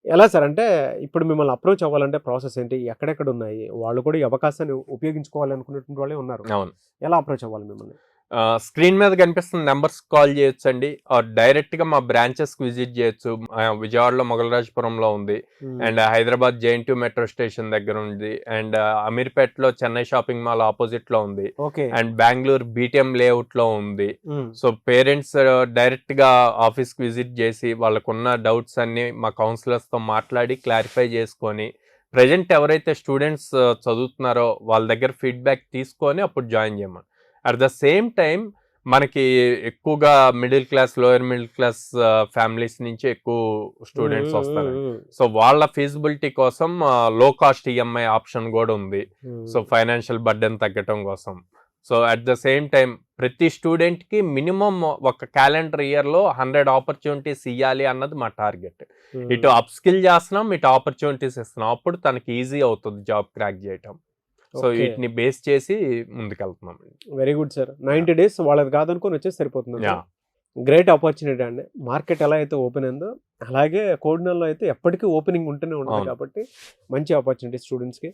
ఎలా సార్ అంటే ఇప్పుడు మిమ్మల్ని అప్రోచ్ అవ్వాలంటే ప్రాసెస్ ఏంటి? ఎక్కడెక్కడ ఉన్నాయి? వాళ్ళు కూడా ఈ అవకాశాన్ని ఉపయోగించుకోవాలనుకునేటువంటి వాళ్ళే ఉన్నారు. అవును. ఎలా అప్రోచ్ అవ్వాలి మిమ్మల్ని? స్క్రీన్ మీద కనిపిస్తున్న నెంబర్స్ కాల్ చేయొచ్చండి. డైరెక్ట్‌గా మా బ్రాంచెస్‌కి విజిట్ చేయొచ్చు. విజయవాడలో మొగలరాజపురంలో ఉంది. హ్మ్. And Hyderabad JNTU metro station దగ్గర ఉంది. అండ్ అమీర్‌పేటలో చెన్నై షాపింగ్ మాల్ ఆపోజిట్‌లో ఉంది. ఓకే. అండ్ బెంగుళూరు బీటీఎం లేఅవుట్‌లో ఉంది. హ్మ్. సో పేరెంట్స్ డైరెక్ట్‌గా ఆఫీస్‌కి విజిట్ చేసి వాళ్ళకున్న డౌట్స్ అన్నీ మా కౌన్సిలర్స్‌తో మాట్లాడి క్లారిఫై చేసుకొని, ప్రెజెంట్ ఎవరైతే స్టూడెంట్స్ చదువుతున్నారో వాళ్ళ దగ్గర ఫీడ్‌బ్యాక్ తీసుకొని అప్పుడు జాయిన్ చేయమని. అట్ ద సేమ్ టైం మనకి ఎక్కువగా middle class, lower middle class families నుంచి ఎక్కువ స్టూడెంట్స్ హ్మ్. వస్తారండి. హ్మ్. సో వాళ్ళ ఫీజిబిలిటీ కోసం లో కాస్ట్ ఈఎంఐ ఆప్షన్ కూడా ఉంది. సో హ్మ్. ఫైనాన్షియల్ బర్డెన్ తగ్గటం కోసం. So at the same time ప్రతి స్టూడెంట్‌కి మినిమమ్ ఒక క్యాలెండర్ ఇయర్‌లో 100 ఆపర్చునిటీస్ ఇయ్యాలి అన్నది మా టార్గెట్. ఇటు హ్మ్. అప్ స్కిల్ చేస్తున్నాం, ఇటు ఆపర్చునిటీస్ ఇస్తున్నాం. అప్పుడు తనకి ఈజీ అవుతుంది జాబ్ క్రాక్ చేయటం. So okay. వీటిని బేస్ చేసి ముందుకెళ్తున్నాం. Very good sir. 90 డేస్ వాళ్ళది కాదనుకోని వచ్చేసి సరిపోతుందంటారా? యాహ్! గ్రేట్ ఆపర్చునిటీ అండి. మార్కెట్ ఎలా అయితే ఓపెన్ అయిందో, అలాగే కోడినల్లో అయితే ఎప్పటికీ ఓపెనింగ్ ఉంటూనే ఉంటది అవును. కాబట్టి మంచి ఆపర్చునిటీ స్టూడెంట్స్‌కి.